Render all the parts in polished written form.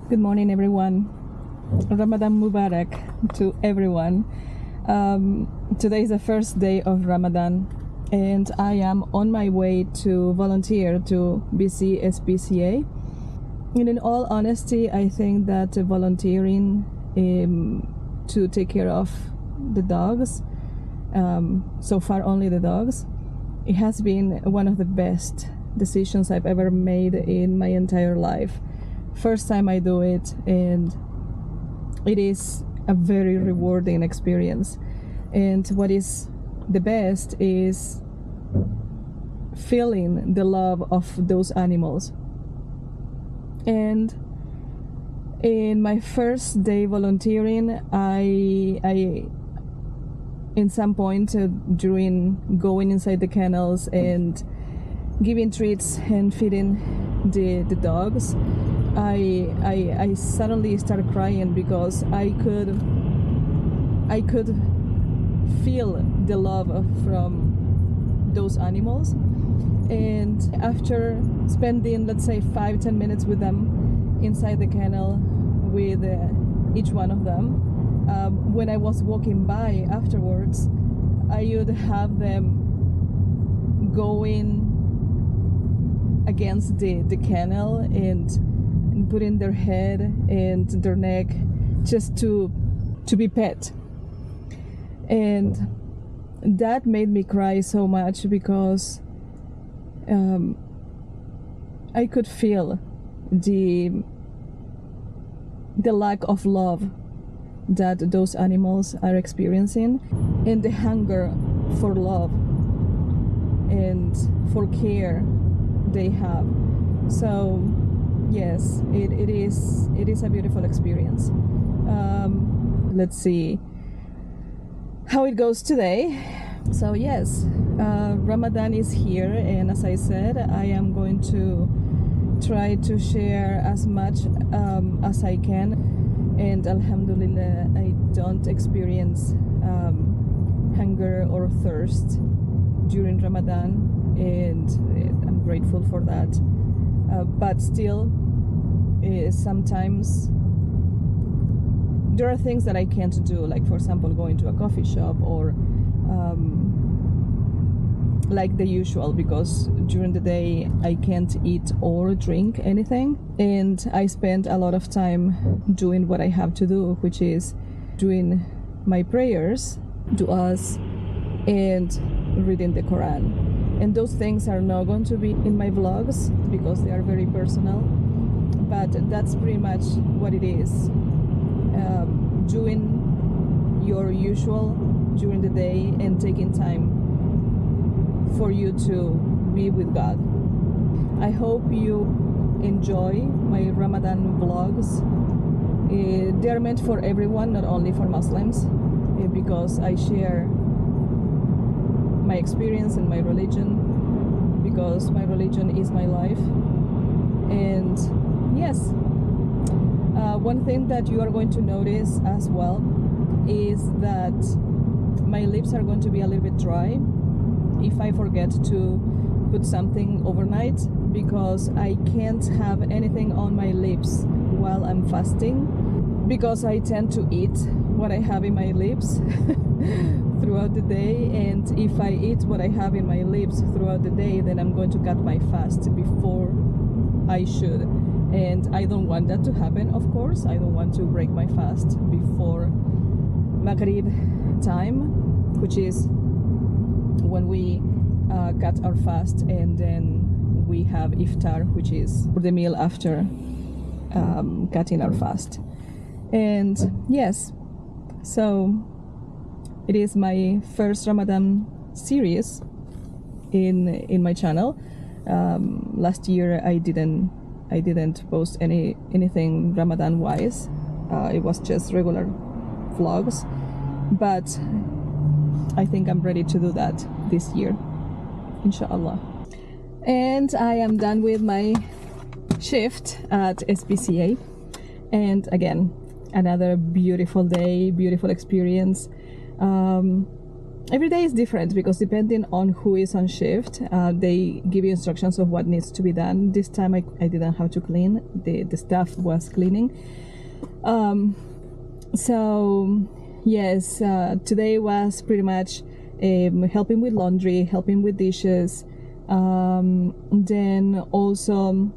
Good morning, everyone. Ramadan Mubarak to everyone. Today is the first day of Ramadan, and I am on my way to volunteer to BC SPCA. And in all honesty, I think that volunteering to take care of the dogs, so far only the dogs, it has been one of the best decisions I've ever made in my entire life. First time I do it, and it is a very rewarding experience. And what is the best is feeling the love of those animals. And in my first day volunteering, I in some point during going inside the kennels and giving treats and feeding the dogs, I suddenly started crying because I could feel the love from those animals. And after spending, let's say, 5-10 minutes with them inside the kennel with each one of them, when I was walking by afterwards, I would have them going against the kennel and putting their head and their neck just to be pet. And that made me cry so much because I could feel the lack of love that those animals are experiencing, and the hunger for love and for care they have. So yes, it is a beautiful experience. Let's see how it goes today. So yes, Ramadan is here, and as I said, I am going to try to share as much as I can. And Alhamdulillah, I don't experience hunger or thirst during Ramadan, and I'm grateful for that. But still, sometimes there are things that I can't do, like for example going to a coffee shop or like the usual, because during the day I can't eat or drink anything, and I spend a lot of time doing what I have to do, which is doing my prayers, du'as, and reading the Quran. And those things are not going to be in my vlogs because they are very personal, but that's pretty much what it is. Doing your usual during the day and taking time for you to be with God. I hope you enjoy my Ramadan vlogs. They are meant for everyone, not only for Muslims, because I share my experience and my religion, because my religion is my life. And yes, one thing that you are going to notice as well is that my lips are going to be a little bit dry if I forget to put something overnight, because I can't have anything on my lips while I'm fasting, because I tend to eat what I have in my lips throughout the day, and if I eat what I have in my lips throughout the day, then I'm going to cut my fast before I should, and I don't want that to happen. Of course, I don't want to break my fast before Maghrib time, which is when we cut our fast, and then we have Iftar, which is the meal after cutting our fast. And yes, so it is my first Ramadan series in my channel. Last year I didn't post anything Ramadan wise. It was just regular vlogs, but I think I'm ready to do that this year, inshallah. And I am done with my shift at SPCA, and again, another beautiful day, beautiful experience. every day is different because depending on who is on shift, they give you instructions of what needs to be done. This time I didn't have to clean, the staff was cleaning. So yes, today was pretty much helping with laundry, helping with dishes, then also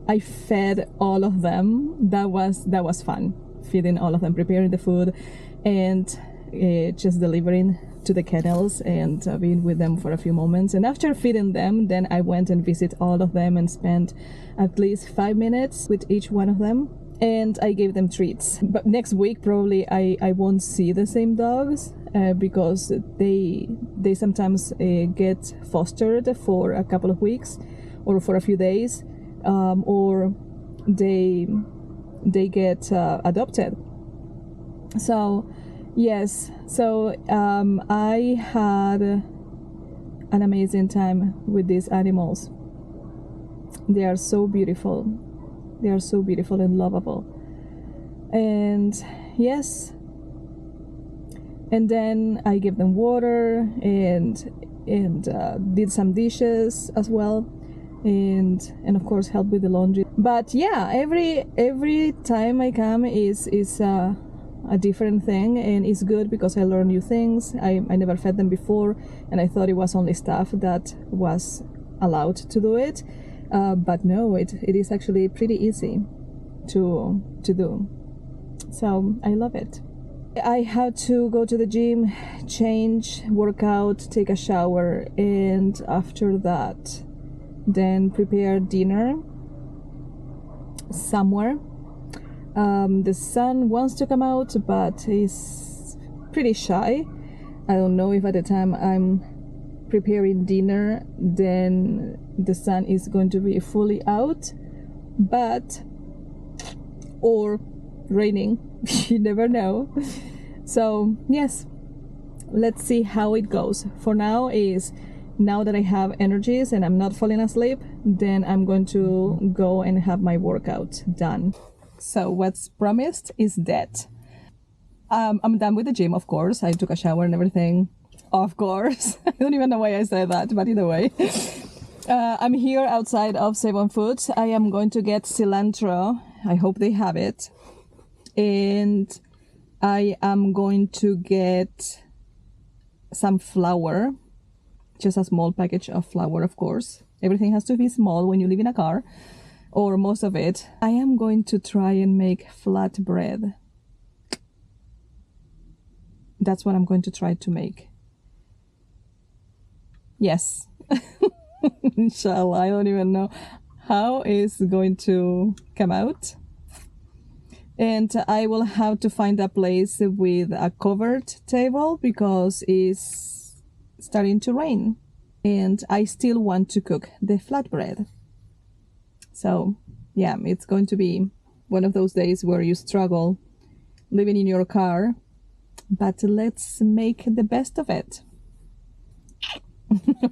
I fed all of them. That was fun, feeding all of them, preparing the food, and just delivering to the kennels and being with them for a few moments. And after feeding them, then I went and visited all of them and spent at least 5 minutes with each one of them, and I gave them treats. But next week probably I won't see the same dogs because they sometimes get fostered for a couple of weeks or for a few days, or they get adopted. So yes, so I had an amazing time with these animals. They are so beautiful. They are so beautiful and lovable. And yes, and then I gave them water and did some dishes as well, and of course help with the laundry. But yeah, every time I come is a different thing, and it's good because I learn new things. I never fed them before, and I thought it was only staff that was allowed to do it, but no, it is actually pretty easy to do. So I love it. I had to go to the gym, change, work out, take a shower, and after that then prepare dinner somewhere. The sun wants to come out, but he's pretty shy. I don't know if at the time I'm preparing dinner then the sun is going to be fully out, or raining. You never know. So yes, let's see how it goes. For now that I have energies and I'm not falling asleep, then I'm going to go and have my workout done. So what's promised is that I'm done with the gym, of course. I took a shower and everything, of course. I don't even know why I said that, but either way. I'm here outside of Save-On Foods. I am going to get cilantro. I hope they have it. And I am going to get some flour, just a small package of flour, of course. Everything has to be small when you live in a car, or most of it. I am going to try and make flatbread. That's what I'm going to try to make. Yes. Inshallah, I don't even know how it's going to come out. And I will have to find a place with a covered table because it's starting to rain. And I still want to cook the flatbread. So yeah, it's going to be one of those days where you struggle living in your car, but let's make the best of it.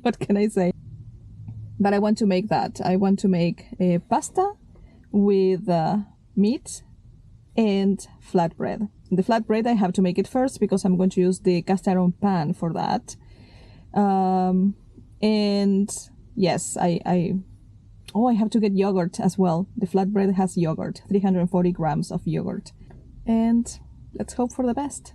What can I say? But I want to make that. I want to make a pasta with meat and flatbread. The flatbread, I have to make it first because I'm going to use the cast iron pan for that. And yes, I have to get yogurt as well. The flatbread has yogurt, 340 grams of yogurt. And let's hope for the best.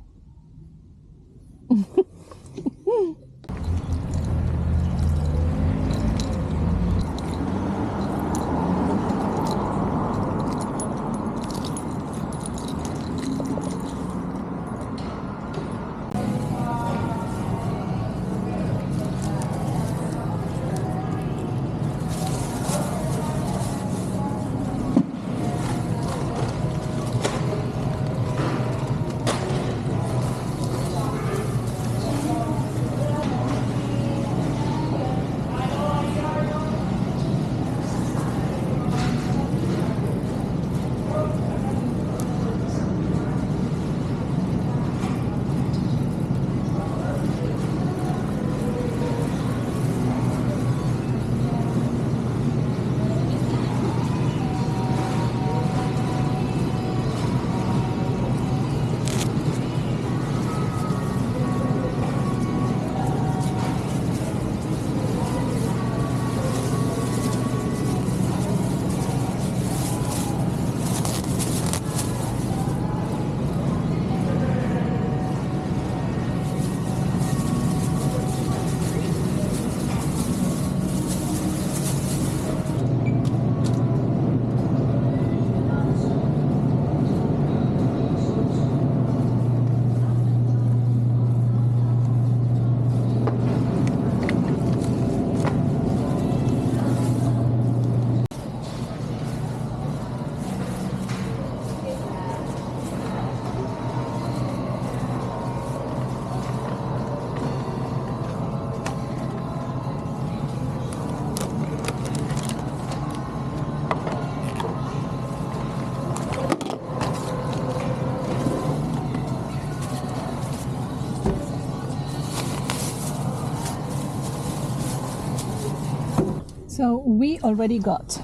So we already got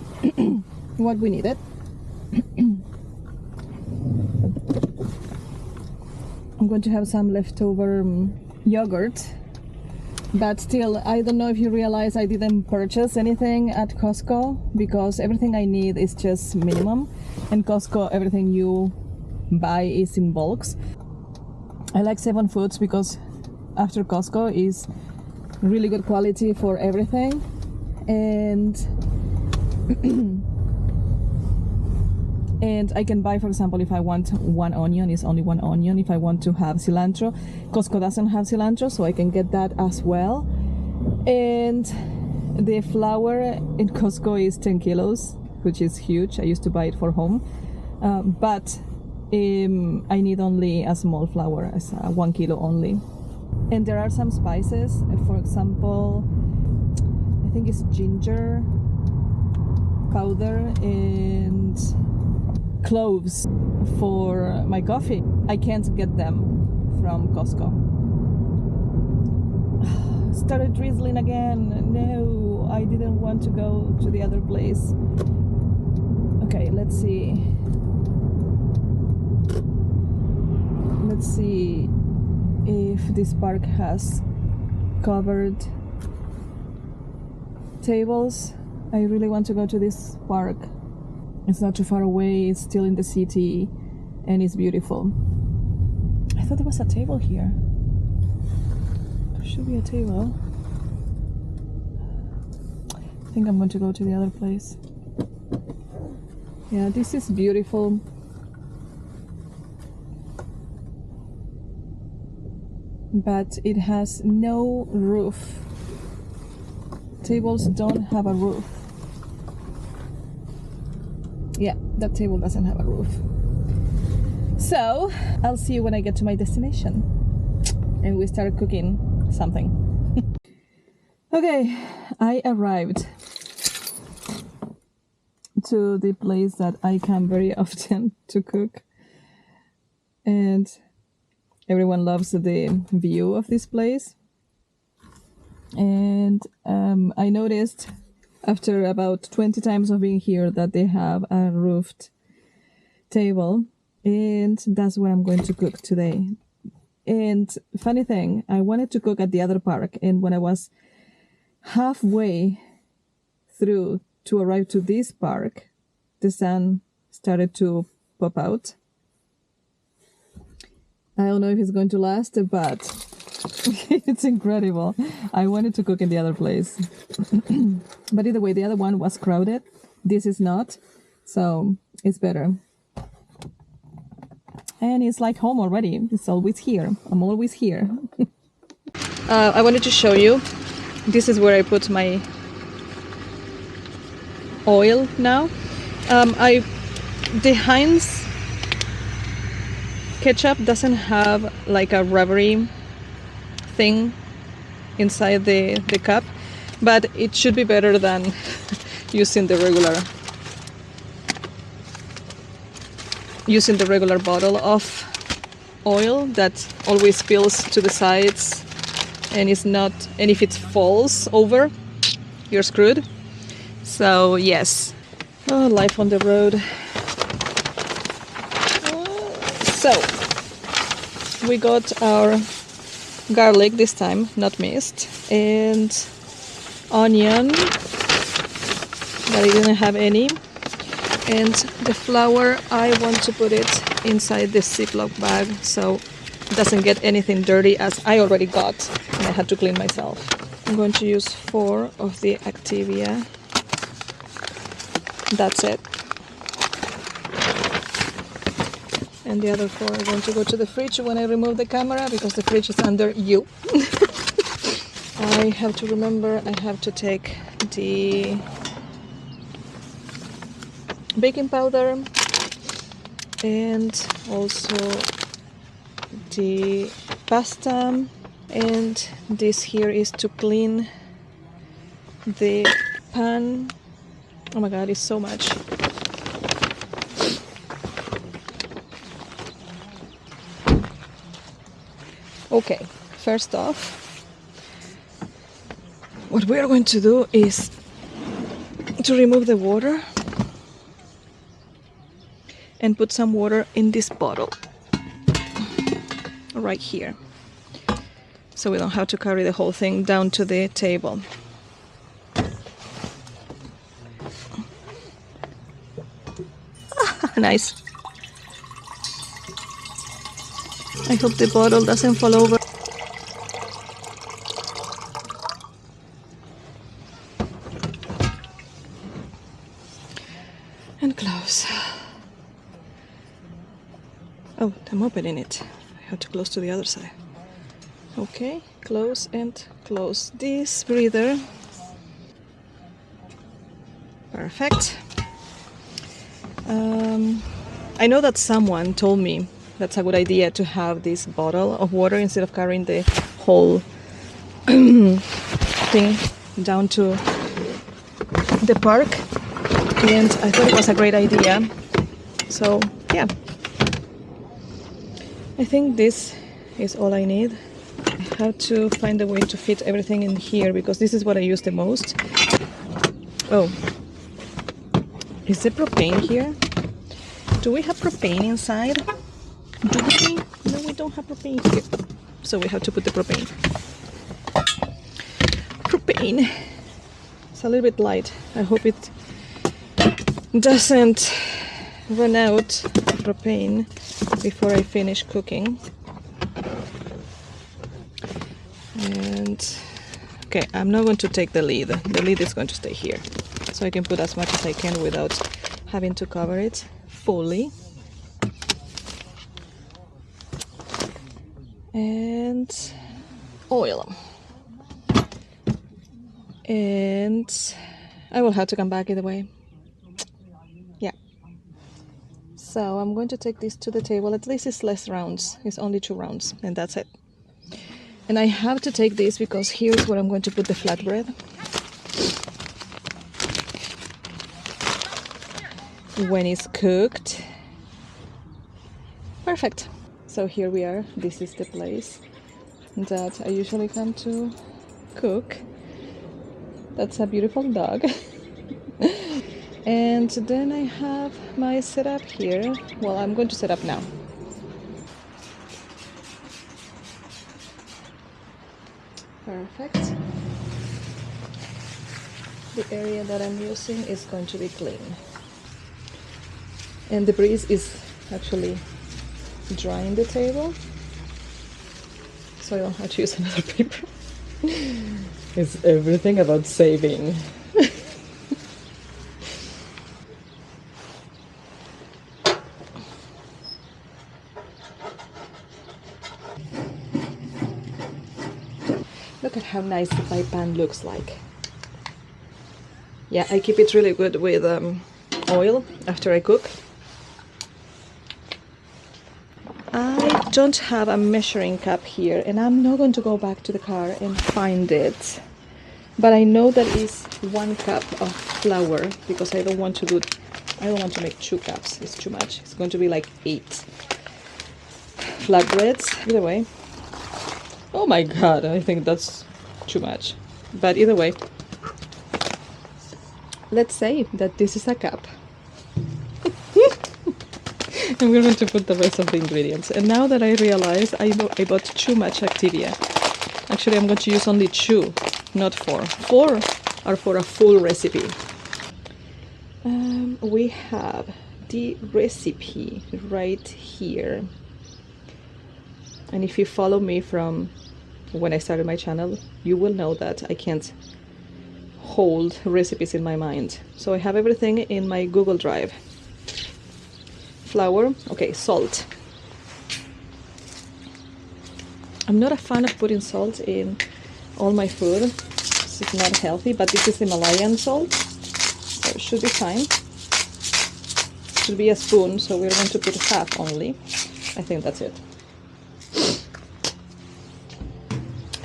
what we needed. I'm going to have some leftover yogurt, but still, I don't know if you realize I didn't purchase anything at Costco because everything I need is just minimum, and Costco, everything you buy is in bulks. I like 7 Foods because after Costco is really good quality for everything, and and I can buy, for example, if I want 1 onion, it's only 1 onion. If I want to have cilantro, Costco doesn't have cilantro, so I can get that as well. And the flour in Costco is 10 kilos, which is huge. I used to buy it for home, but I need only a small flour, as 1 kilo only. And there are some spices, for example, I think it's ginger powder and cloves for my coffee. I can't get them from Costco. Started drizzling again. No, I didn't want to go to the other place. Okay, let's see. Let's see if this park has covered tables. I really want to go to this park. It's not too far away, it's still in the city, and it's beautiful. I thought there was a table here. There should be a table. I think I'm going to go to the other place. Yeah, this is beautiful. But it has no roof. Tables don't have a roof. Yeah, that table doesn't have a roof. So I'll see you when I get to my destination and we start cooking something. Okay, I arrived to the place that I come very often to cook, and everyone loves the view of this place. And I noticed after about 20 times of being here that they have a roofed table, and that's where I'm going to cook today. And funny thing, I wanted to cook at the other park, and when I was halfway through to arrive to this park, the sun started to pop out. I don't know if it's going to last, but it's incredible. I wanted to cook in the other place. But either way, the other one was crowded. This is not, so it's better. And it's like home already. It's always here. I'm always here. I wanted to show you. This is where I put my oil now. The Heinz ketchup doesn't have like a rubbery thing inside the cup, but it should be better than using the regular bottle of oil that always spills to the sides, and if it falls over, you're screwed. So yes, life on the road. So we got our garlic this time, not minced, and onion, but I didn't have any. And the flour, I want to put it inside the Ziploc bag so it doesn't get anything dirty, as I already got and I had to clean myself. I'm going to use 4 of the Activia. That's it. And the other 4 are going to go to the fridge when I remove the camera, because the fridge is under you. I have to remember, I have to take the baking powder and also the pasta, and this here is to clean the pan. Oh my god, it's so much. Okay, first off, what we are going to do is to remove the water and put some water in this bottle right here, so we don't have to carry the whole thing down to the table. Nice. I hope the bottle doesn't fall over. And close. Oh, I'm opening it. I have to close to the other side. Okay, close and close this breather. Perfect. I know that someone told me that's a good idea to have this bottle of water instead of carrying the whole thing down to the park, and I thought it was a great idea. So yeah, I think this is all I need. I have to find a way to fit everything in here because this is what I use the most. Oh, is the propane here? Do we have propane inside? Do we? No, we don't have propane here. So we have to put the propane. Propane. It's a little bit light. I hope it doesn't run out of propane before I finish cooking. And okay, I'm not going to take the lid. The lid is going to stay here, so I can put as much as I can without having to cover it fully. And oil. And I will have to come back either way. Yeah. So I'm going to take this to the table. At least it's less rounds. It's only 2 rounds, and that's it. And I have to take this because here's where I'm going to put the flatbread. When it's cooked. Perfect. So here we are. This is the place that I usually come to cook. That's a beautiful dog. And then I have my setup here. Well, I'm going to set up now. Perfect. The area that I'm using is going to be clean. And the breeze is actually drying the table, so I don't have to use another paper. It's everything about saving. Look at how nice my pan looks like. Yeah, I keep it really good with oil after I cook. I don't have a measuring cup here, and I'm not going to go back to the car and find it. But I know that is 1 cup of flour because I don't want to make 2 cups. It's too much. It's going to be like 8 flatbreads. Either way. Oh my god, I think that's too much. But either way, let's say that this is a cup. And we're going to put the rest of the ingredients. And now that I realize I bought too much Activia. Actually, I'm going to use only 2, not 4. 4 are for a full recipe. We have the recipe right here. And if you follow me from when I started my channel, you will know that I can't hold recipes in my mind. So I have everything in my Google Drive. Flour, okay, salt. I'm not a fan of putting salt in all my food. This is not healthy, but this is Himalayan salt, so it should be fine. It should be a spoon, so we're going to put half only. I think that's it.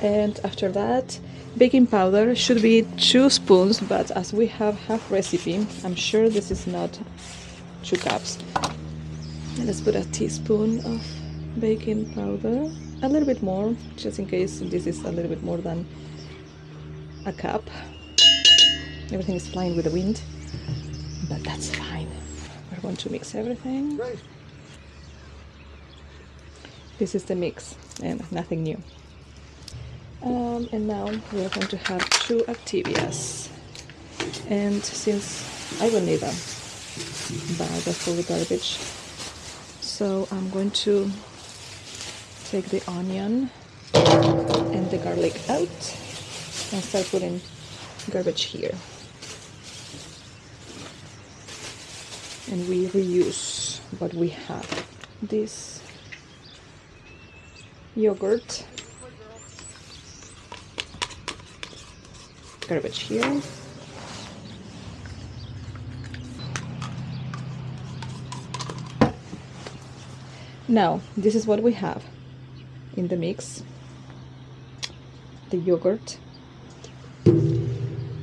And after that, baking powder should be 2 spoons, but as we have half recipe, I'm sure this is not 2 cups. And let's put a teaspoon of baking powder, a little bit more, just in case this is a little bit more than a cup. Everything is flying with the wind, but that's fine. We're going to mix everything. Right. This is the mix and nothing new. And now we're going to have 2 Activias. And since I will need a bag of full garbage, so I'm going to take the onion and the garlic out and start putting garbage here. And we reuse what we have. This yogurt, garbage here. Now, this is what we have in the mix. The yogurt,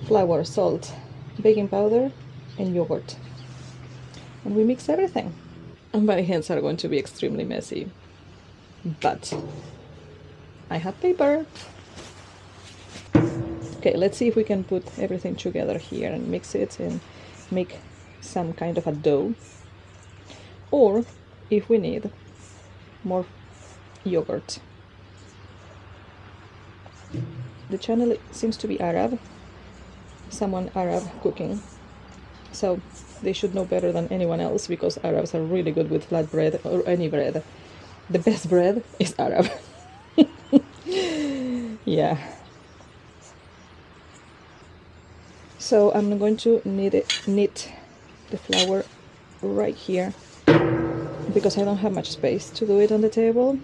flour, salt, baking powder, and yogurt. And we mix everything. And my hands are going to be extremely messy, but I have paper. Okay, let's see if we can put everything together here and mix it and make some kind of a dough. Or if we need more yogurt. The channel seems to be Arab, someone Arab cooking, so they should know better than anyone else, because Arabs are really good with flatbread or any bread. The best bread is Arab. Yeah. So I'm going to knit the flour right here, because I don't have much space to do it on the table.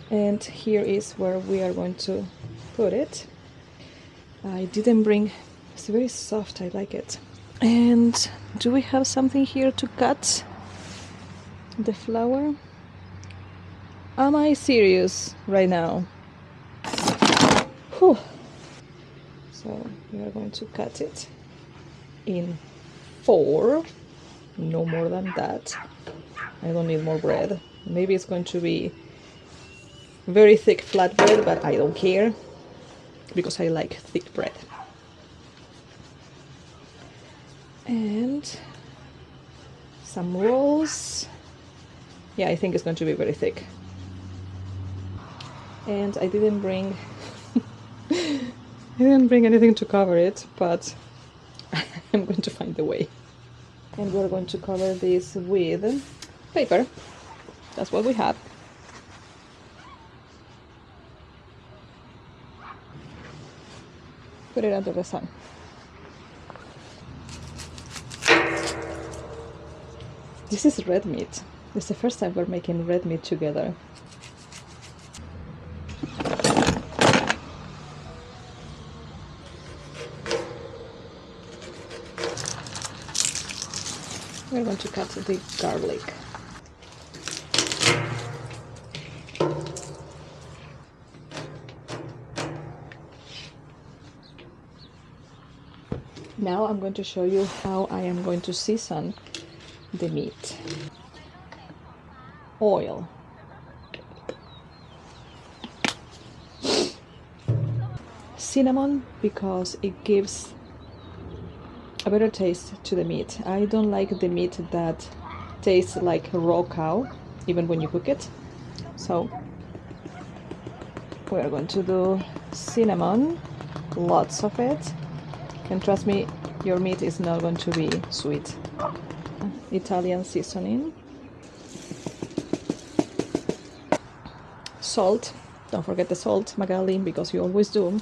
And here is where we are going to put it. I didn't bring, it's very soft, I like it. And do we have something here to cut the flour? Am I serious right now? Whew. So we are going to cut it in 4, no more than that. I don't need more bread. Maybe it's going to be very thick flatbread, but I don't care, because I like thick bread. And some rolls. Yeah, I think it's going to be very thick. And I didn't bring I didn't bring anything to cover it, but I'm going to find the way. And we're going to cover this with paper. That's what we have. Put it under the sun. This is red meat. It's the first time we're making red meat together. We're going to cut the garlic. Now I'm going to show you how I am going to season the meat. Oil. Cinnamon, because it gives a better taste to the meat. I don't like the meat that tastes like raw cow, even when you cook it. So we're going to do cinnamon, lots of it. And trust me, your meat is not going to be sweet. Italian seasoning. Salt. Don't forget the salt, Magali, because you always do.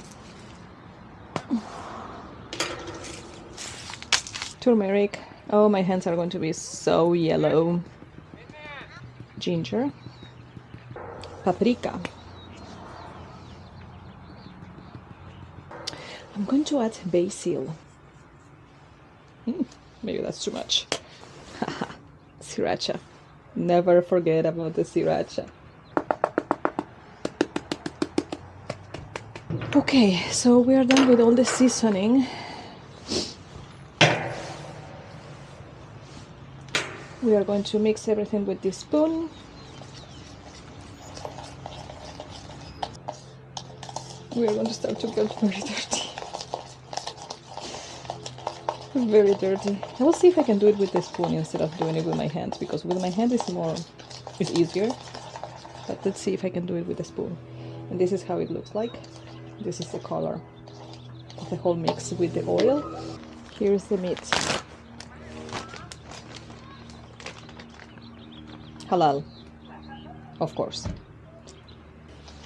Turmeric. Oh, my hands are going to be so yellow. Ginger. Paprika. I'm going to add basil. Maybe that's too much. Sriracha. Never forget about the sriracha. Okay, so we are done with all the seasoning. We are going to mix everything with this spoon. We are going to start to get very dirty. Very dirty. I will see if I can do it with the spoon instead of doing it with my hand, because with my hand it's easier. But let's see if I can do it with the spoon. And this is how it looks like. This is the color of the whole mix with the oil. Here's the meat. Halal, of course.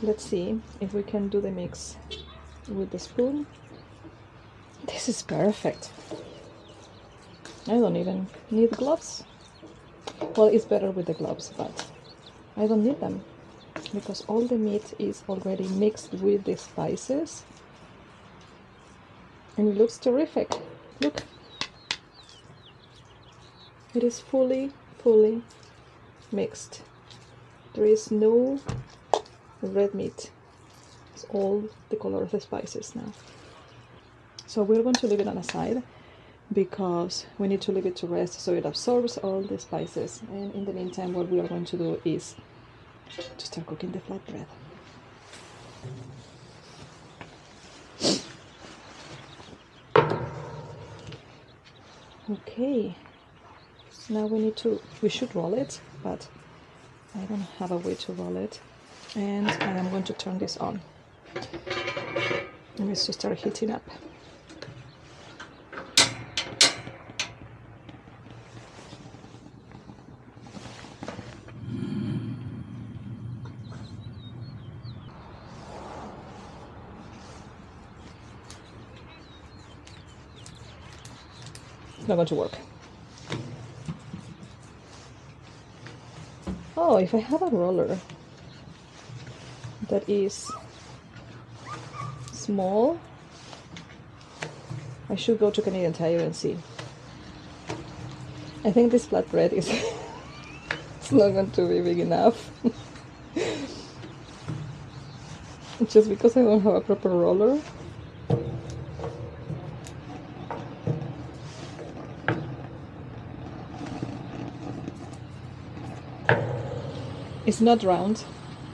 Let's see if we can do the mix with the spoon. This is perfect. I don't even need gloves. Well, it's better with the gloves, but I don't need them because all the meat is already mixed with the spices and it looks terrific. Look, it is fully mixed. There is no red meat. It's all the color of the spices now. So we're going to leave it on a side because we need to leave it to rest so it absorbs all the spices. And in the meantime, what we are going to do is to start cooking the flatbread. Okay, now we should roll it, but I don't have a way to roll it. And I am going to turn this on. It needs to start heating up. It's not going to work. Oh, if I have a roller that is small, I should go to Canadian Tire and see. I think this flatbread is it's not going to be big enough. Just because I don't have a proper roller. It's not round,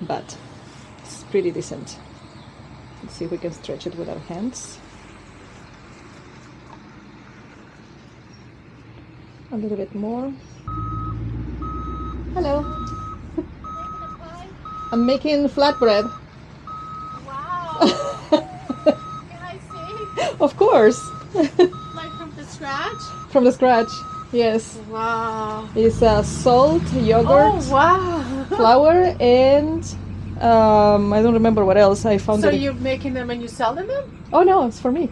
but it's pretty decent. Let's see if we can stretch it with our hands. A little bit more. Hello. I'm making flatbread. Wow. Can I see? Of course. Like from the scratch? From the scratch, yes. Wow. It's salt, yogurt, Oh, wow. flour, and I don't remember what else. I found So it. you're making them and you selling them? Oh no, it's for me.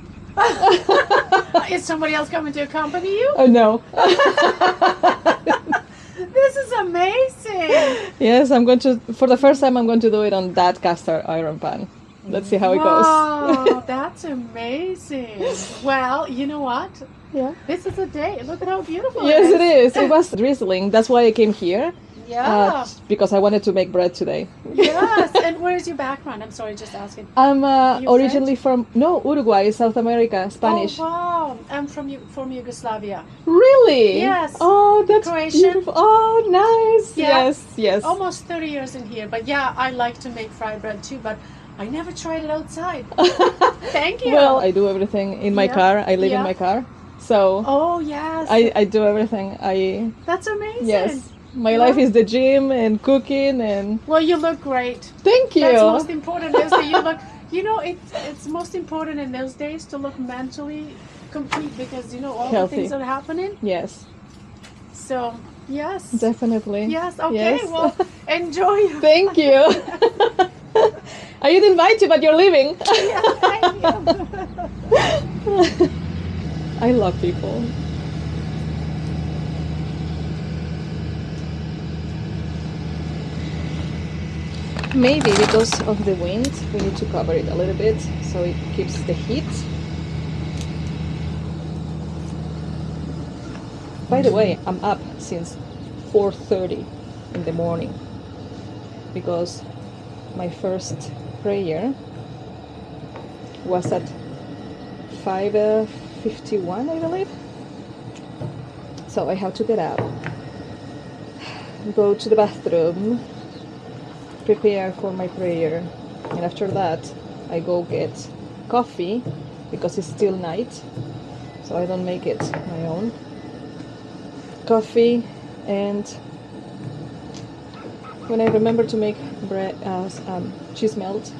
Is somebody else coming to accompany you? Oh no. This is amazing. Yes, I'm going to, for the first time, I'm going to do it on that cast iron pan. Let's see how it goes. Wow, that's amazing. Well, you know what? Yeah. This is a day. Look at how beautiful Yes, it it is. It was drizzling. That's why I came here. Yeah. Because I wanted to make bread today. Yes. And where's your background? I'm sorry, just asking. I'm You originally from Uruguay, South America, Spanish. Oh, wow. I'm from Yugoslavia. Really? Yes. Oh, that's Croatian. beautiful. Oh, nice. Yeah. Yes, yes. Almost 30 years in here. But yeah, I like to make fried bread too, but I never tried it outside. Thank you. Well, I do everything in my car. I live in my car. So oh, yes. I do everything. That's amazing. Yes. My life is the gym and cooking and... Well, you look great. Thank you. That's most important is that you look... You know, it's most important in those days to look mentally complete because, you know, all Healthy. the things that are happening. Yes. So, yes. Definitely. Yes, okay. Yes. Well, enjoy. Thank you. I didn't invite you, but you're leaving. Yeah, thank you. I love people. Maybe because of the wind, we need to cover it a little bit so it keeps the heat. By the way, I'm up since 4:30 in the morning because my first prayer was at 5:51, I believe. So I have to get up, go to the bathroom, prepare for my prayer, and after that I go get coffee because it's still night, so I don't make it my own. Coffee, and when I remember to make bread, cheese melt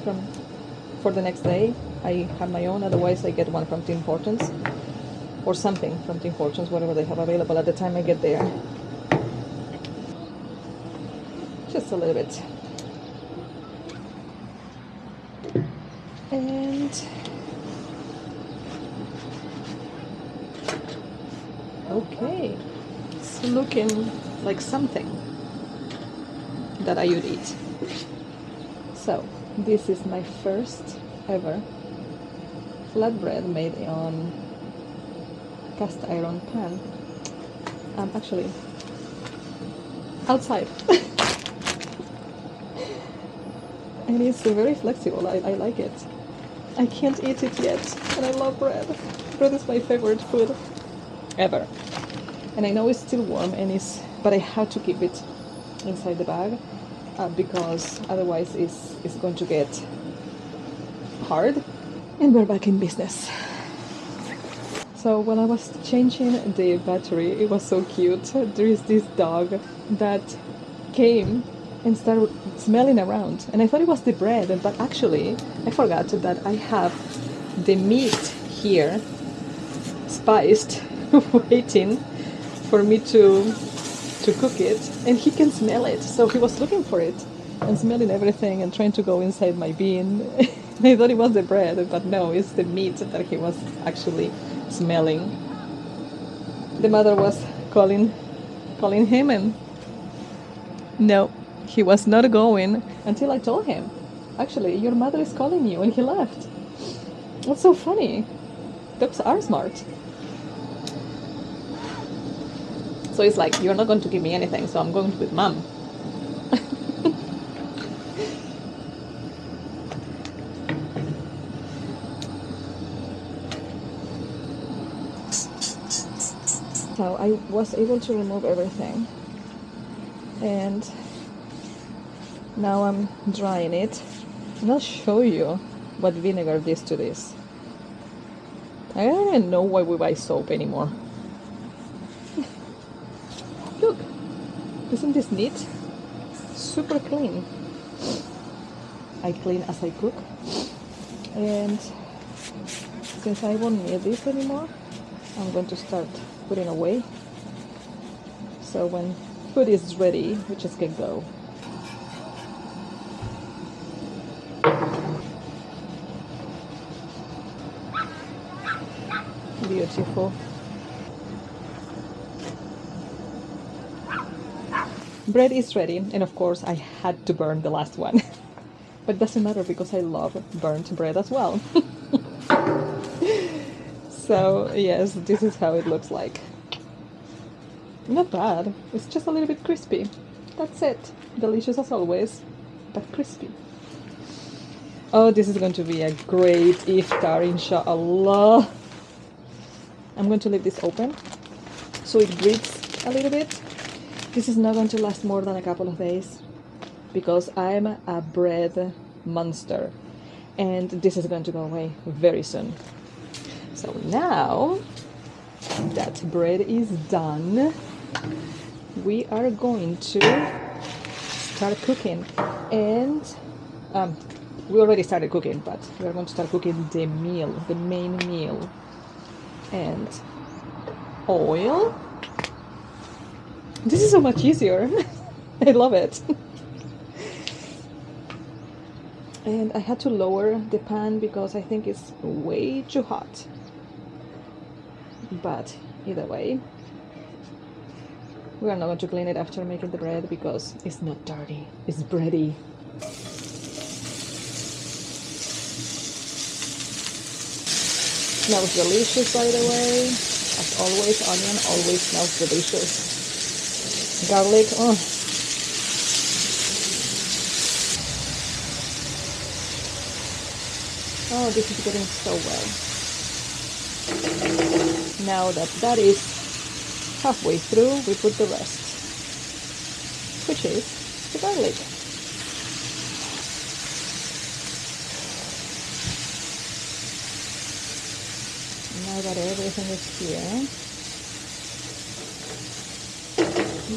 for the next day, I have my own. Otherwise, I get one from Tim Hortons or something from Tim Hortons, whatever they have available at the time I get there. Just a little bit. And okay, it's looking like something that I would eat. So this is my first ever flatbread made on cast iron pan. Actually outside. And it's very flexible. I like it. I can't eat it yet, and I love bread. Bread is my favorite food ever. And I know it's still warm, but I have to keep it inside the bag because otherwise it's going to get hard. And we're back in business. So when I was changing the battery, it was so cute. There is this dog that came and started smelling around, and I thought it was the bread, but actually I forgot that I have the meat here spiced waiting for me to cook it, and he can smell it, so he was looking for it and smelling everything and trying to go inside my bin. I thought it was the bread, but no, it's the meat that he was actually smelling. The mother was calling him, and no, he was not going until I told him, actually, your mother is calling you, and he left. What's so funny? Dogs are smart. So it's like, you're not going to give me anything, so I'm going with mom. So I was able to remove everything, and now I'm drying it, and I'll show you what vinegar does to this. I don't even know why we buy soap anymore. Look, isn't this neat? Super clean. I clean as I cook, and since I won't need this anymore, I'm going to start putting away. So when food is ready, we just can go. Beautiful. Bread is ready, and of course I had to burn the last one. But it doesn't matter because I love burnt bread as well. So yes, this is how it looks like. Not bad, it's just a little bit crispy. That's it. Delicious as always, but crispy. Oh, this is going to be a great iftar, inshallah. I'm going to leave this open so it breathes a little bit. This is not going to last more than a couple of days because I'm a bread monster, and this is going to go away very soon. So now that bread is done, we are going to start cooking. And we already started cooking, but we are going to start cooking the meal, the main meal. And oil. This is so much easier. I love it. And I had to lower the pan because I think it's way too hot. But either way, we are not going to clean it after making the bread because it's not dirty, it's bready. Smells delicious, by the way. As always, onion always smells delicious. Garlic, oh. Oh, this is getting so well. Now that that is halfway through, we put the rest, which is the garlic. Now that everything is here,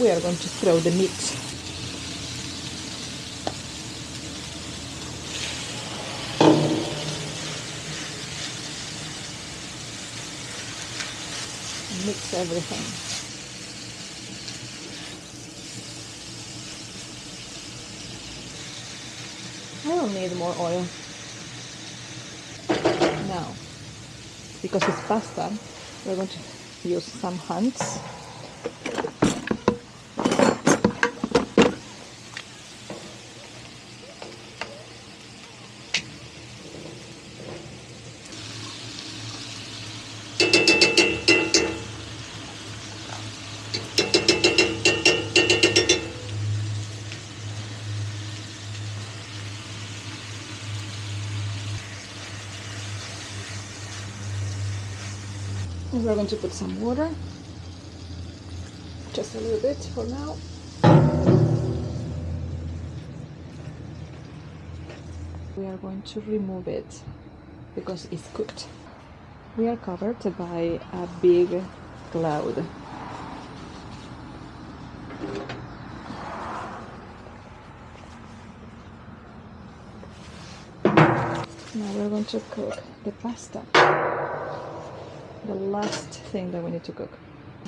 we are going to throw the meat. Mix everything. I don't need more oil. Now, because it's pasta, we're going to use some hands. We're going to put some water, just a little bit for now. We are going to remove it because it's cooked. We are covered by a big cloud. Now we're going to cook the pasta. The last thing that we need to cook.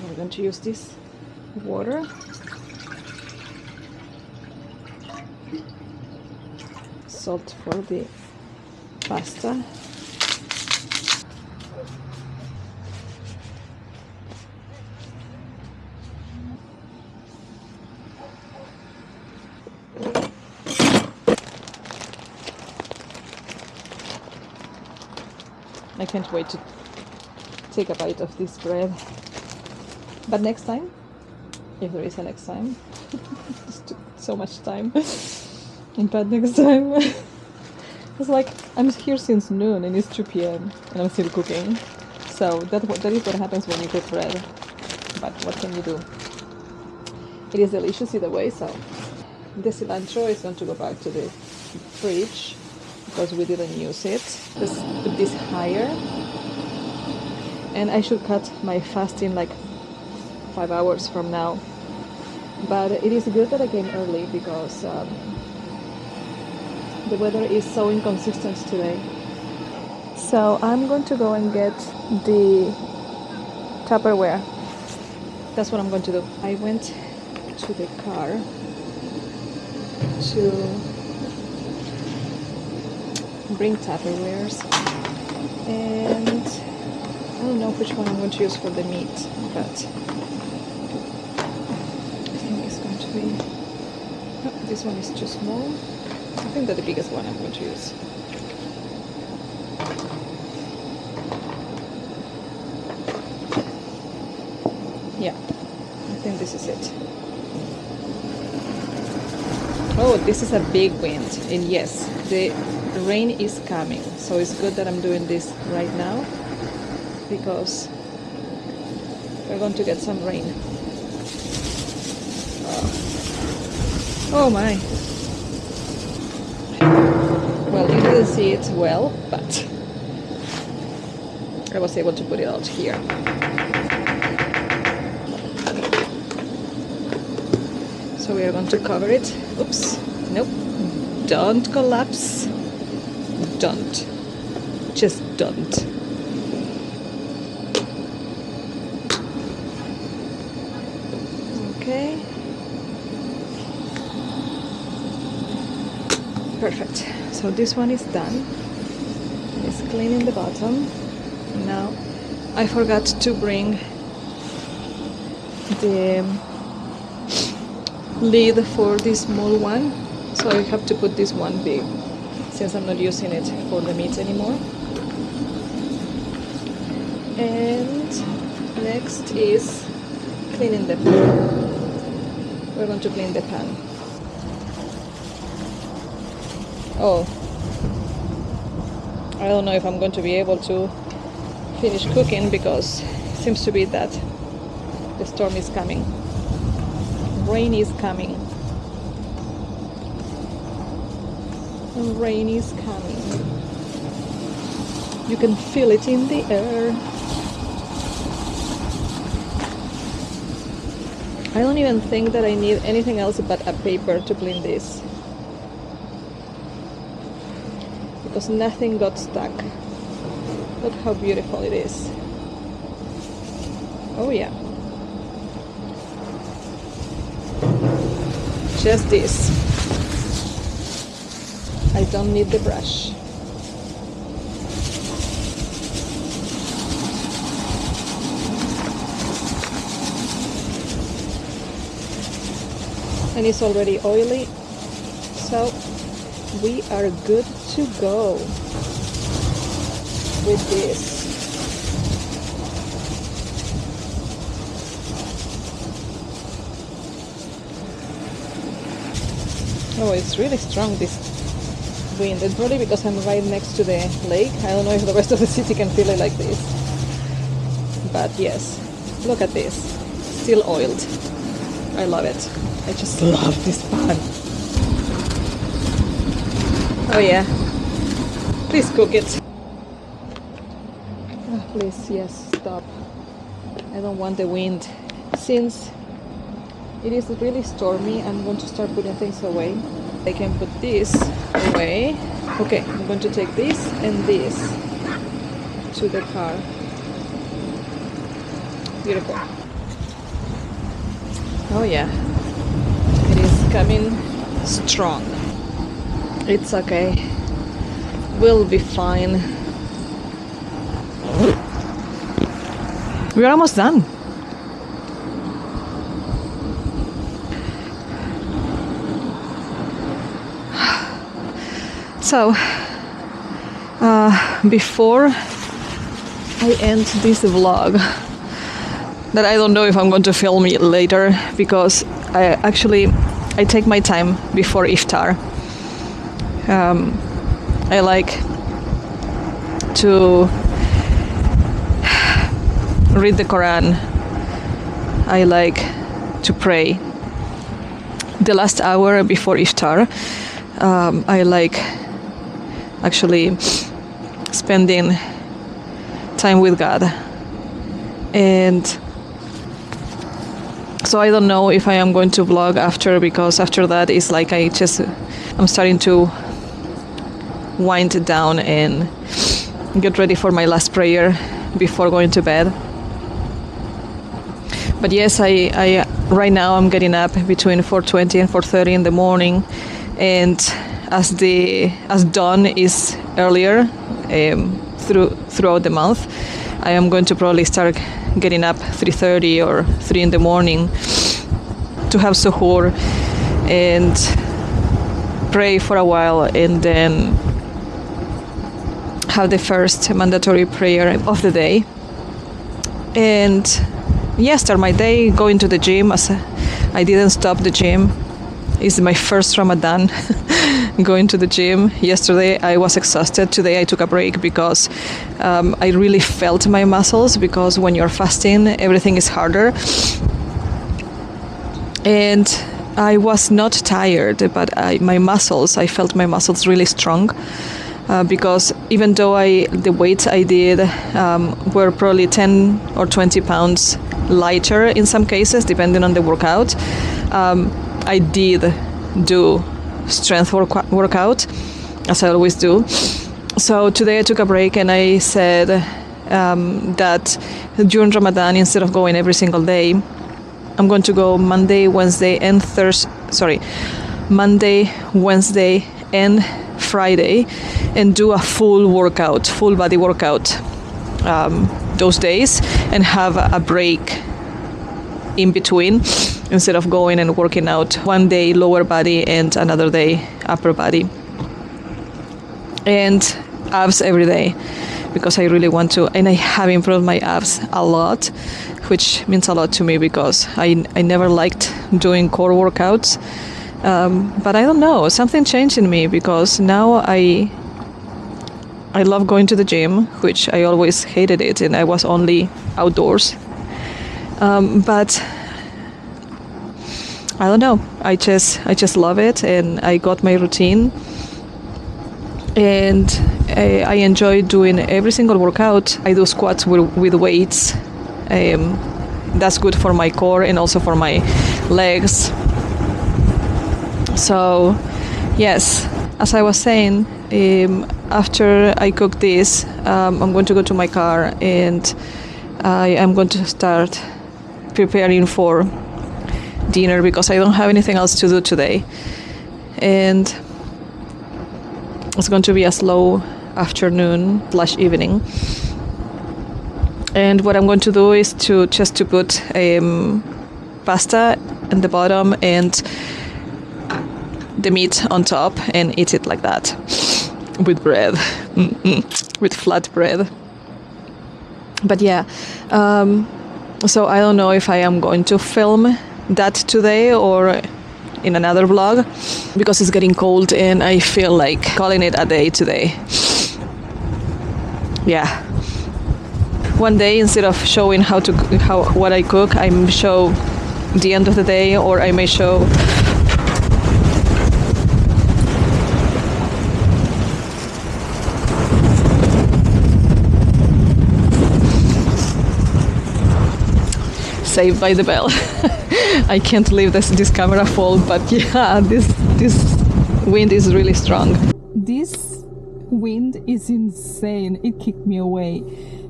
We're going to use this water. Salt for the pasta. I can't wait to take a bite of this bread. But next time, if there is a next time, this took so much time. But next time, it's like I'm here since noon and it's 2 p.m. and I'm still cooking. So that is what happens when you cook bread. But what can you do? It is delicious either way. So the cilantro is going to go back to the fridge because we didn't use it. Let's put this higher. And I should cut my fasting like 5 hours from now. But it is good that I came early because the weather is so inconsistent today. So I'm going to go and get the Tupperware. That's what I'm going to do. I went to the car to bring Tupperwares, and I don't know which one I'm going to use for the meat, but I think it's going to be... Oh, this one is too small. I think that the biggest one I'm going to use. Yeah, I think this is it. Oh, this is a big wind, and yes, the rain is coming, so it's good that I'm doing this right now, because we're going to get some rain. Oh my. Well, you didn't see it well, but I was able to put it out here. So we are going to cover it. Oops. Nope. Don't collapse. Don't. Just don't. Okay. Perfect. So this one is done. It's cleaning the bottom. Now I forgot to bring the lid for this small one, so I have to put this one big since I'm not using it for the meat anymore. And next is cleaning the pan. We're going to clean the pan. Oh, I don't know if I'm going to be able to finish cooking because it seems to be that the storm is coming. Rain is coming. Rain is coming. You can feel it in the air. I don't even think that I need anything else but a paper to clean this, because nothing got stuck. Look how beautiful it is. Oh yeah. Just this. I don't need the brush. And it's already oily, so we are good to go with this. Oh, it's really strong, this wind. And probably because I'm right next to the lake. I don't know if the rest of the city can feel it like this. But yes, look at this. Still oiled. I love it. I just love this pan. Oh yeah. Please cook it. Oh, please, yes, stop. I don't want the wind. Since it is really stormy, I'm going to start putting things away. I can put this away. Okay, I'm going to take this and this to the car. Beautiful. Oh yeah. It is coming strong. It's okay. We'll be fine. We're almost done. So, before I end this vlog, that I don't know if I'm going to film it later, because I take my time before Iftar. I like to read the Quran. I like to pray. The last hour before Iftar, I like actually spending time with God. And so I don't know if I am going to vlog after, because after that it's like I'm starting to wind down and get ready for my last prayer before going to bed. But yes, I right now I'm getting up between 4:20 and 4:30 in the morning, and as dawn is earlier throughout the month, I am going to probably start getting up 3:30 or 3 in the morning to have suhoor and pray for a while, and then have the first mandatory prayer of the day, and start my day going to the gym. As I didn't stop the gym. It's my first Ramadan going to the gym. Yesterday I was exhausted. Today I took a break because I really felt my muscles, because when you're fasting everything is harder. And I was not tired, but I felt my muscles really strong, because even though the weights I did were probably 10 or 20 pounds lighter in some cases, depending on the workout, I did do strength workout, as I always do. So today I took a break, and I said that during Ramadan, instead of going every single day, I'm going to go Monday, Wednesday, and Friday, and do a full body workout those days, and have a break in between, instead of going and working out one day lower body and another day upper body, and abs every day, because I really want to. And I have improved my abs a lot, which means a lot to me, because I never liked doing core workouts, but I don't know, something changed in me, because now I love going to the gym, which I always hated it, and I was only outdoors. But I don't know, I just love it, and I got my routine, and I enjoy doing every single workout. I do squats with weights, that's good for my core and also for my legs. So yes, as I was saying, after I cook this, I'm going to go to my car and I am going to start preparing for dinner because I don't have anything else to do today. And it's going to be a slow afternoon / evening. And what I'm going to do is to put pasta in the bottom and the meat on top and eat it like that with bread, with flatbread. But yeah, so I don't know if I am going to film that today or in another vlog because it's getting cold and I feel like calling it a day today. Yeah. One day, instead of showing what I cook, I may show the end of the day, or I may show Saved by the Bell. I can't leave this camera full, but yeah, this wind is really strong. This wind is insane. It kicked me away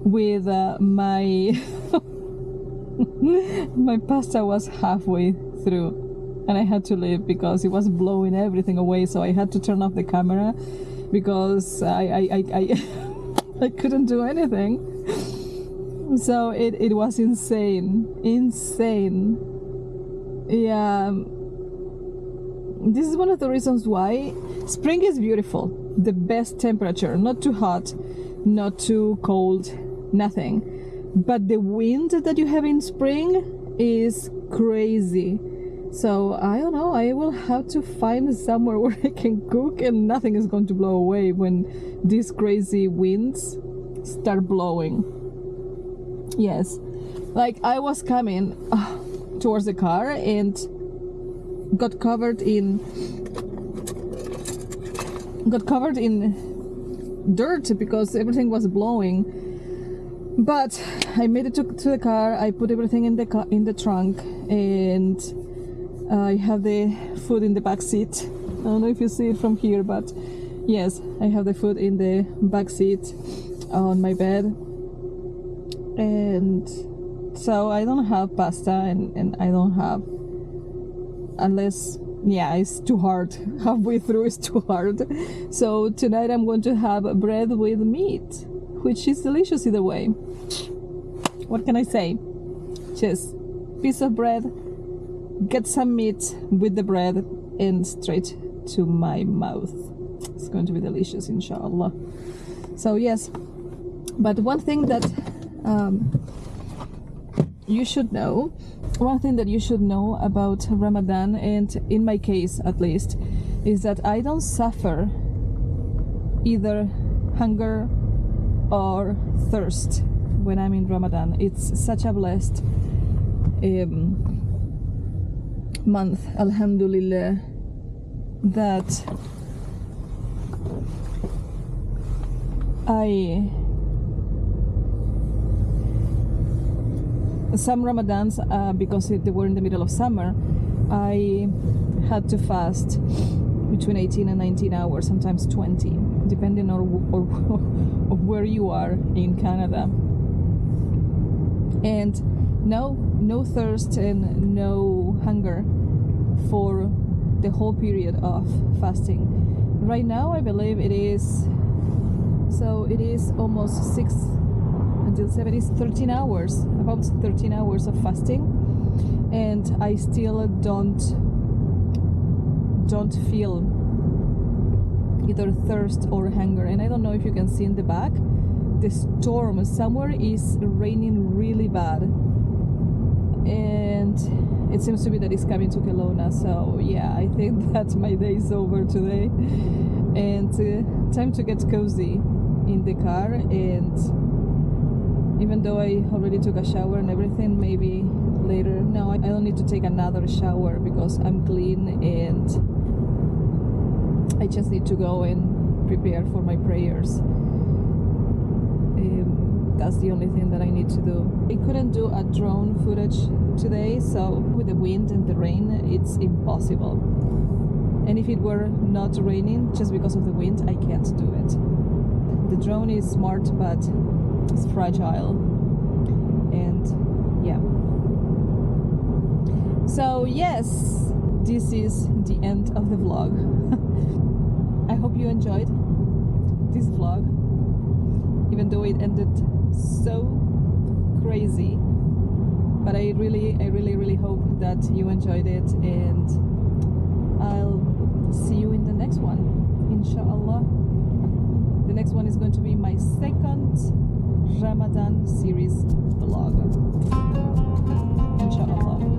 with my my pasta was halfway through and I had to leave because it was blowing everything away, so I had to turn off the camera because I couldn't do anything. So it was insane. Yeah, this is one of the reasons why spring is beautiful. The best temperature, not too hot, not too cold, nothing. But the wind that you have in spring is crazy. So I don't know, I will have to find somewhere where I can cook and nothing is going to blow away when these crazy winds start blowing. Yes, like I was coming towards the car and got covered in dirt because everything was blowing. But I made it to the car. I put everything in the trunk, and I have the food in the back seat. I don't know if you see it from here, but yes, I have the food in the back seat on my bed. And so I don't have pasta, and I don't have, unless, yeah, it's too hard. Halfway through is too hard. So tonight I'm going to have bread with meat, which is delicious either way. What can I say? Just piece of bread, get some meat with the bread, and straight to my mouth. It's going to be delicious, inshallah. So yes, but one thing that you should know, about Ramadan, and in my case at least, is that I don't suffer either hunger or thirst when I'm in Ramadan. It's such a blessed month, alhamdulillah, that some Ramadans, because they were in the middle of summer, I had to fast between 18 and 19 hours, sometimes 20, depending on where you are in Canada. And no thirst and no hunger for the whole period of fasting. Right now, I believe it is almost 6 until 7 is 13 hours, about 13 hours of fasting, and I still don't feel either thirst or hunger. And I don't know if you can see in the back, the storm somewhere is raining really bad, and it seems to be that it's coming to Kelowna. So yeah, I think that my day is over today, and time to get cozy in the car. And even though I already took a shower and everything, maybe later. No, I don't need to take another shower because I'm clean, and I just need to go and prepare for my prayers. that's the only thing that I need to do. I couldn't do a drone footage today, so with the wind and the rain, it's impossible. And if it were not raining, just because of the wind, I can't do it. The drone is smart, but it's fragile. And yeah. So yes, this is the end of the vlog. I hope you enjoyed this vlog, even though it ended so crazy. But I really hope that you enjoyed it, and I'll see you in the next one, inshallah. The next one is going to be my second Ramadan series vlog, inshallah.